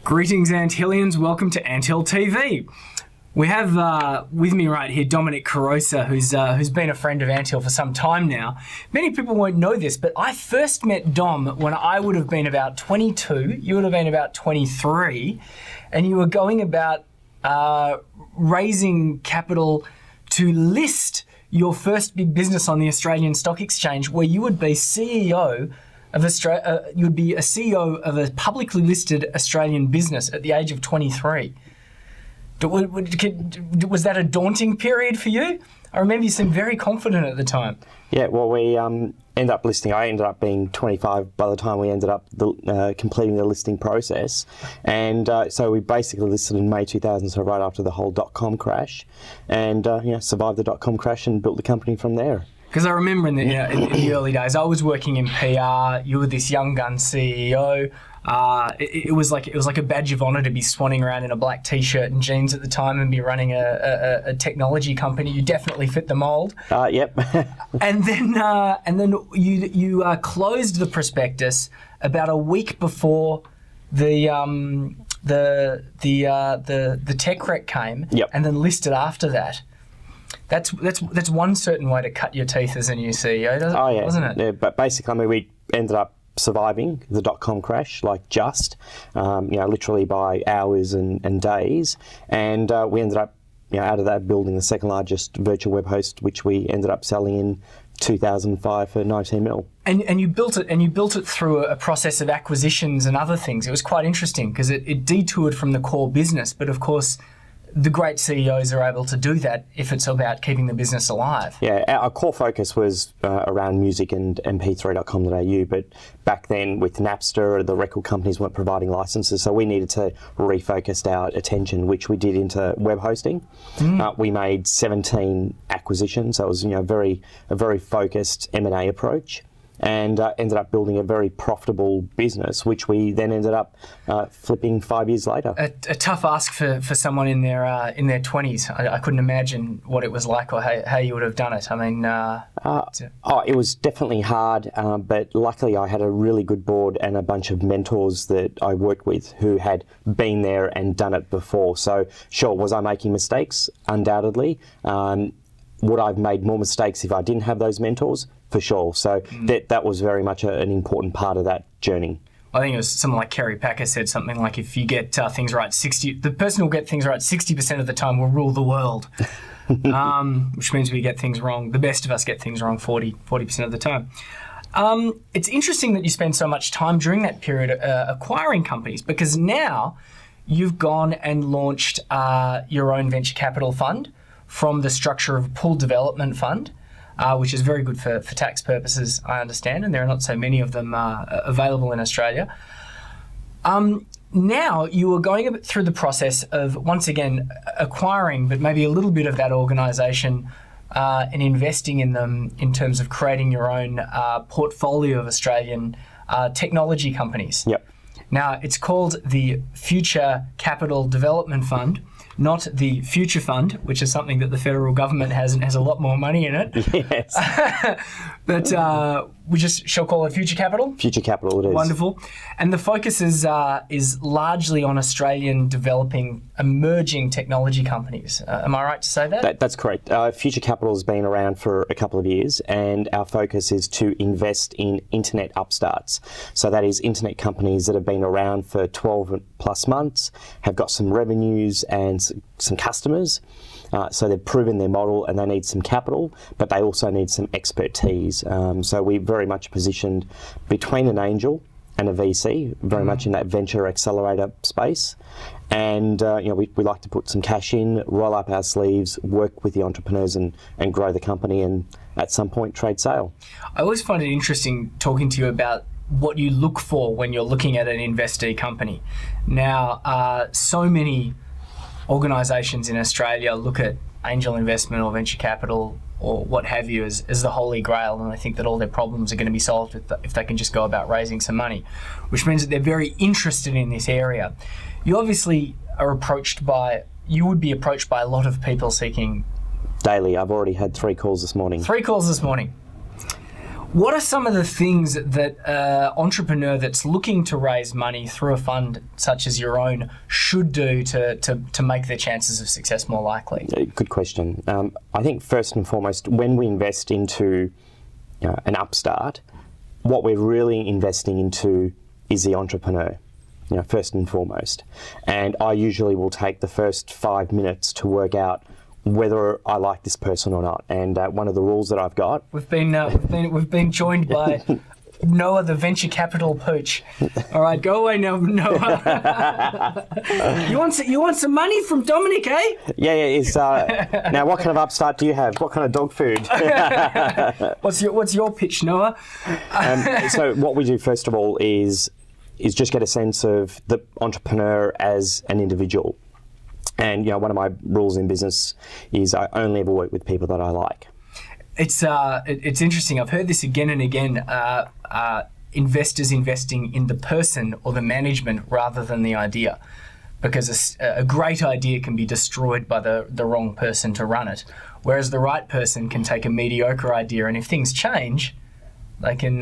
Greetings, Anthillians. Welcome to Anthill TV. We have with me right here Domenic Carosa, who's been a friend of Anthill for some time now. Many people won't know this, but I first met Dom when I would have been about 22. You would have been about 23, and you were going about raising capital to list your first big business on the Australian Stock Exchange, where you would be CEO of you would be a CEO of a publicly listed Australian business at the age of 23. Was that a daunting period for you? I remember you seemed very confident at the time. Yeah, well, we ended up listing. I ended up being 25 by the time we ended up completing the listing process. And so we basically listed in May 2000, so right after the whole dot-com crash, and survived the dot-com crash and built the company from there. Because I remember in the early days, I was working in PR. You were this young gun CEO. It was like a badge of honour to be swanning around in a black t-shirt and jeans at the time and be running a technology company. You definitely fit the mould. Yep. and then you closed the prospectus about a week before the tech wreck came. Yep. And then listed after that. That's one certain way to cut your teeth as a new CEO, wasn't it? Yeah, but basically, we ended up surviving the dot-com crash, literally by hours and days, and we ended up, out of that, building the second largest virtual web host, which we ended up selling in 2005 for 19 mil. And you built it through a process of acquisitions and other things. It was quite interesting because it detoured from the core business, but of course, the great CEOs are able to do that if it's about keeping the business alive. Yeah, our core focus was around music and mp3.com.au, but back then with Napster, the record companies weren't providing licenses, so we needed to refocus our attention, which we did into web hosting. We made 17 acquisitions, so it was a very focused M&A approach, and ended up building a very profitable business, which we then ended up flipping 5 years later. A tough ask for someone in their 20s. I couldn't imagine what it was like or how you would have done it. I mean, it was definitely hard, but luckily I had a really good board and a bunch of mentors that I worked with who had been there and done it before. So sure, was I making mistakes? Undoubtedly. Would I have made more mistakes if I didn't have those mentors? For sure. So that was very much an important part of that journey. I think it was someone like Kerry Packer said something like, if you get things right the person who'll get things right 60% of the time will rule the world. Which means we get things wrong. The best of us get things wrong 40% of the time. It's interesting that you spend so much time during that period acquiring companies, because now you've gone and launched your own venture capital fund from the structure of a pooled development fund, which is very good for tax purposes, I understand, and there are not so many of them available in Australia. Now you are going through the process of, once again, acquiring, but maybe a little bit of that organisation and investing in them in terms of creating your own portfolio of Australian technology companies. Yep. Now, it's called the Future Capital Development Fund, not the Future Fund, which is something that the federal government has and has a lot more money in it. Yes. But we just shall call it Future Capital? Future Capital, it is. Wonderful. And the focus is largely on Australian developing emerging technology companies. Am I right to say that? That's correct. Future Capital has been around for a couple of years, and our focus is to invest in internet upstarts. So that is internet companies that have been around for 12 plus months, have got some revenues and some customers. So they've proven their model and they need some capital, but they also need some expertise. So we're very much positioned between an angel and a VC, very much in that venture accelerator space. And we like to put some cash in, roll up our sleeves, work with the entrepreneurs and grow the company, and at some point trade sale. I always find it interesting talking to you about what you look for when you're looking at an investee company. Now, so many organisations in Australia look at angel investment or venture capital or what have you as the holy grail, and I think that all their problems are going to be solved if they can just go about raising some money, which means that they're very interested in this area. You obviously are you would be approached by a lot of people seeking... Daily. I've already had 3 calls this morning. 3 calls this morning. What are some of the things that an entrepreneur that's looking to raise money through a fund such as your own should do to make their chances of success more likely? Good question. I think first and foremost, when we invest into an upstart, what we're really investing into is the entrepreneur, first and foremost. And I usually will take the first 5 minutes to work out whether I like this person or not. And one of the rules that I've got, we've been joined by Noah, the venture capital pooch. All right, go away now, Noah. You want some money from Domenic, eh? Yeah. It's now. What kind of upstart do you have? What kind of dog food? What's your pitch, Noah? So what we do first of all is just get a sense of the entrepreneur as an individual. And one of my rules in business is I only ever work with people that I like. It's interesting. I've heard this again and again. Investors investing in the person or the management rather than the idea, because a great idea can be destroyed by the wrong person to run it, whereas the right person can take a mediocre idea, and if things change, they can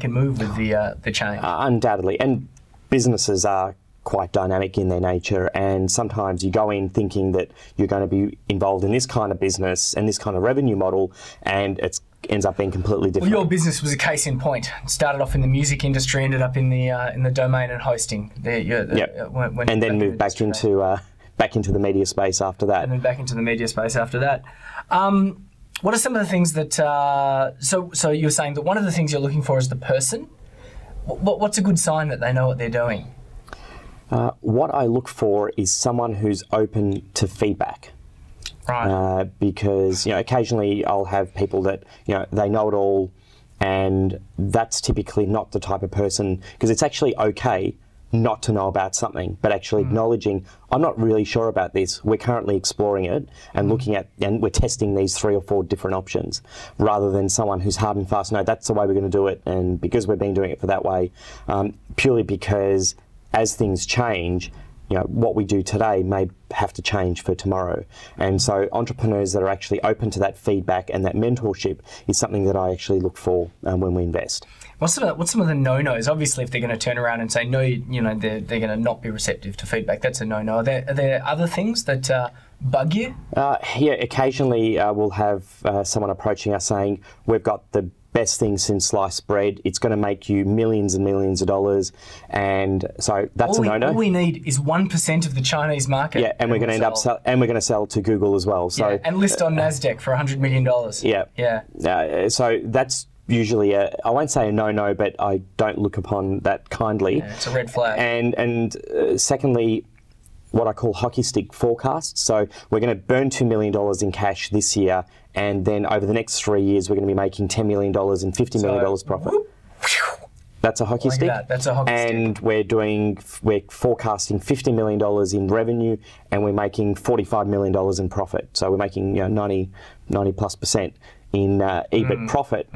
move with the change. Undoubtedly, and businesses are quite dynamic in their nature, and sometimes you go in thinking that you're going to be involved in this kind of business and this kind of revenue model, and it ends up being completely different. Well, your business was a case in point. It started off in the music industry, ended up in the domain and hosting. And then moved back into the media space after that. And then back into the media space after that. What are some of the things that? So you're saying that one of the things you're looking for is the person. What's a good sign that they know what they're doing? What I look for is someone who's open to feedback. Right. Because occasionally I'll have people that they know it all, and that's typically not the type of person, because it's actually okay not to know about something, but actually acknowledging, I'm not really sure about this. We're currently exploring it and looking at, and we're testing these 3 or 4 different options, rather than someone who's hard and fast. No, that's the way we're going to do it, and because we've been doing it for that way, purely because as things change, what we do today may have to change for tomorrow. And so entrepreneurs that are actually open to that feedback and that mentorship is something that I actually look for when we invest. What's some of the no-nos? Obviously, if they're going to turn around and say no, they're going to not be receptive to feedback. That's a no-no. Are there other things that bug you? Yeah, occasionally we'll have someone approaching us saying, we've got the best thing since sliced bread. It's going to make you millions and millions of dollars, and so that's a no-no. All we need is 1% of the Chinese market. Yeah, and we're going to end up we're going to sell to Google as well. So and list on Nasdaq for $100 million. Yeah. So that's usually I won't say a no-no, but I don't look upon that kindly. Yeah, it's a red flag. And secondly, what I call hockey stick forecasts. So we're going to burn $2 million in cash this year, and then over the next 3 years, we're going to be making $10 million and $50 million profit. That's a hockey stick. That's a hockey stick. And we're forecasting $50 million in revenue, and we're making $45 million in profit. So we're making 90 plus % in EBIT profit.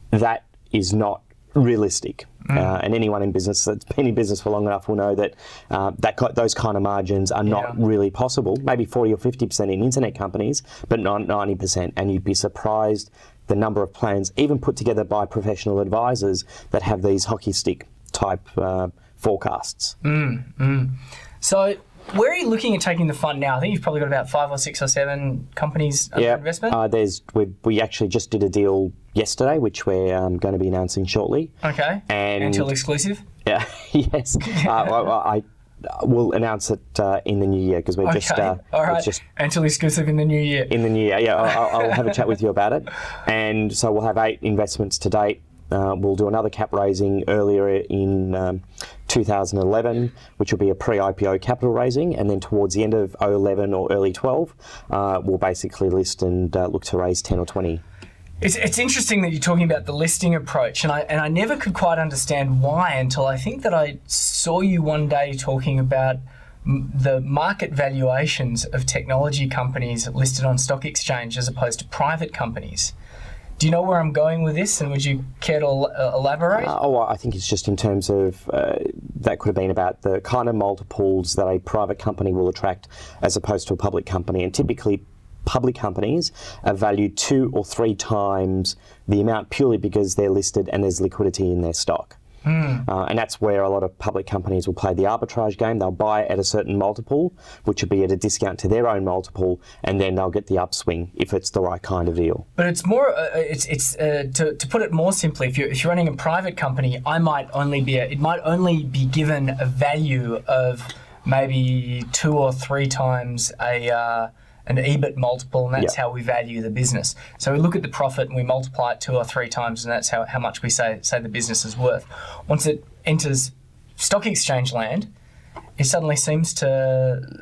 That is not realistic. And anyone in business that's been in business for long enough will know that those kind of margins are not really possible. Maybe 40 or 50% in internet companies, but not 90%. And you'd be surprised the number of plans, even put together by professional advisors, that have these hockey stick type forecasts. So where are you looking at taking the fund now? I think you've probably got about 5 or 6 or 7 companies under investment. We actually just did a deal yesterday, which we're going to be announcing shortly. Okay. And Anthill exclusive? Yeah. Yes. I will announce it in the new year, because we're just. All right. Anthill exclusive in the new year. In the new year, yeah. I'll have a chat with you about it, and so we'll have 8 investments to date. We'll do another cap raising earlier in 2011, which will be a pre-IPO capital raising, and then towards the end of 2011 or early 12, we'll basically list and look to raise 10 or 20. It's interesting that you're talking about the listing approach, and I never could quite understand why until I think that I saw you one day talking about the market valuations of technology companies listed on stock exchange as opposed to private companies. Do you know where I'm going with this, and would you care to elaborate? I think it's just in terms of that could have been about the kind of multiples that a private company will attract as opposed to a public company, and typically public companies are valued 2 or 3 times the amount purely because they're listed and there's liquidity in their stock. And that's where a lot of public companies will play the arbitrage game. They'll buy at a certain multiple, which will be at a discount to their own multiple, and then they'll get the upswing if it's the right kind of deal. But it's more, to put it more simply, if you're running a private company, it might only be given a value of maybe 2 or 3 times an EBIT multiple, and that's how we value the business. So we look at the profit and we multiply it 2 or 3 times, and that's how much we say the business is worth. Once it enters stock exchange land, it suddenly seems to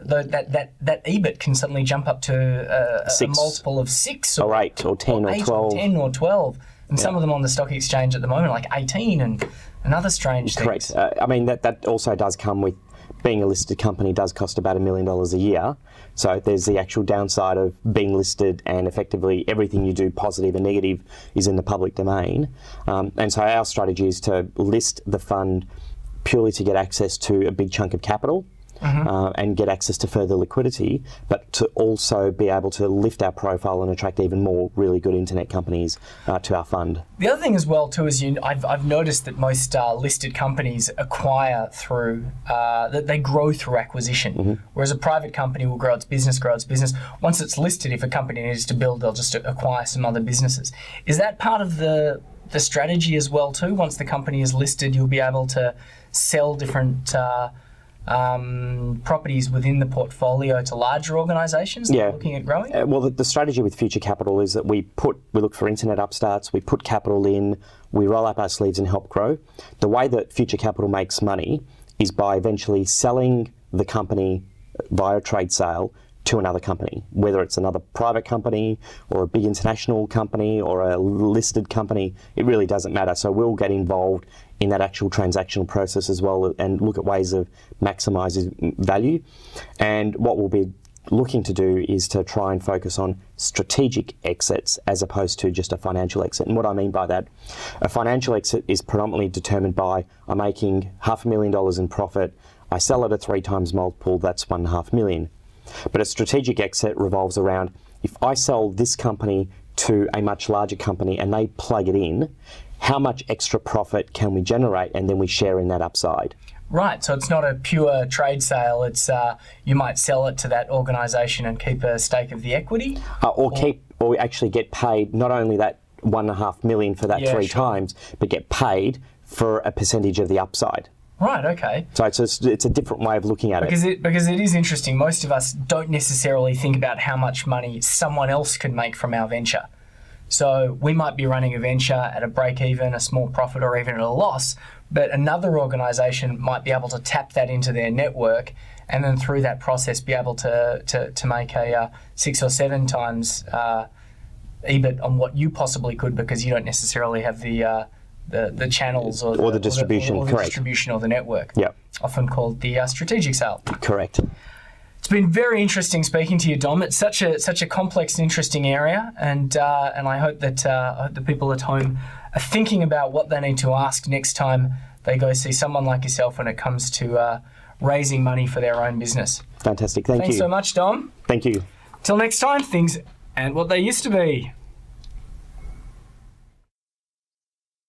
that EBIT can suddenly jump up to a multiple of 6 or 8 or 10 or 12. Or 10 or 12. And some of them on the stock exchange at the moment, like 18 and other strange things. Correct. I mean, that also does come with being a listed company. Does cost about $1 million a year. So there's the actual downside of being listed, and effectively everything you do, positive and negative, is in the public domain. And so our strategy is to list the fund purely to get access to a big chunk of capital. And get access to further liquidity, but to also be able to lift our profile and attract even more really good internet companies to our fund. The other thing as well too is I've noticed that most listed companies acquire through, that they grow through acquisition, whereas a private company will grow its business. Once it's listed, if a company needs to build, they'll just acquire some other businesses. Is that part of the strategy as well too? Once the company is listed, you'll be able to sell different properties within the portfolio to larger organisations that are looking at growing? Well, the strategy with Future Capital is that we look for internet upstarts, we put capital in, we roll up our sleeves and help grow. The way that Future Capital makes money is by eventually selling the company via trade sale to another company, whether it's another private company or a big international company or a listed company. It really doesn't matter. So we'll get involved in that actual transactional process as well and look at ways of maximising value. And what we'll be looking to do is to try and focus on strategic exits as opposed to just a financial exit. And what I mean by that, a financial exit is predominantly determined by, I'm making $500,000 in profit, I sell at a 3 times multiple, that's $1.5 million. But a strategic exit revolves around, if I sell this company to a much larger company and they plug it in, how much extra profit can we generate, and then we share in that upside. Right, so it's not a pure trade sale, it's you might sell it to that organisation and keep a stake of the equity? Or actually get paid not only that $1.5 million for that 3 times, but get paid for a percentage of the upside. Right, okay. So it's a different way of looking at it. Because it is interesting. Most of us don't necessarily think about how much money someone else could make from our venture. So we might be running a venture at a break even, a small profit, or even at a loss, but another organisation might be able to tap that into their network and then through that process be able to make a 6 or 7 times EBIT on what you possibly could, because you don't necessarily have the channels or the distribution, or the distribution or the network. Yeah. Often called the strategic sale. Correct. It's been very interesting speaking to you, Dom. It's such a complex and interesting area, and I hope that the people at home are thinking about what they need to ask next time they go see someone like yourself when it comes to raising money for their own business. Fantastic. Thanks so much, Dom. Thank you. Till next time, things and what they used to be.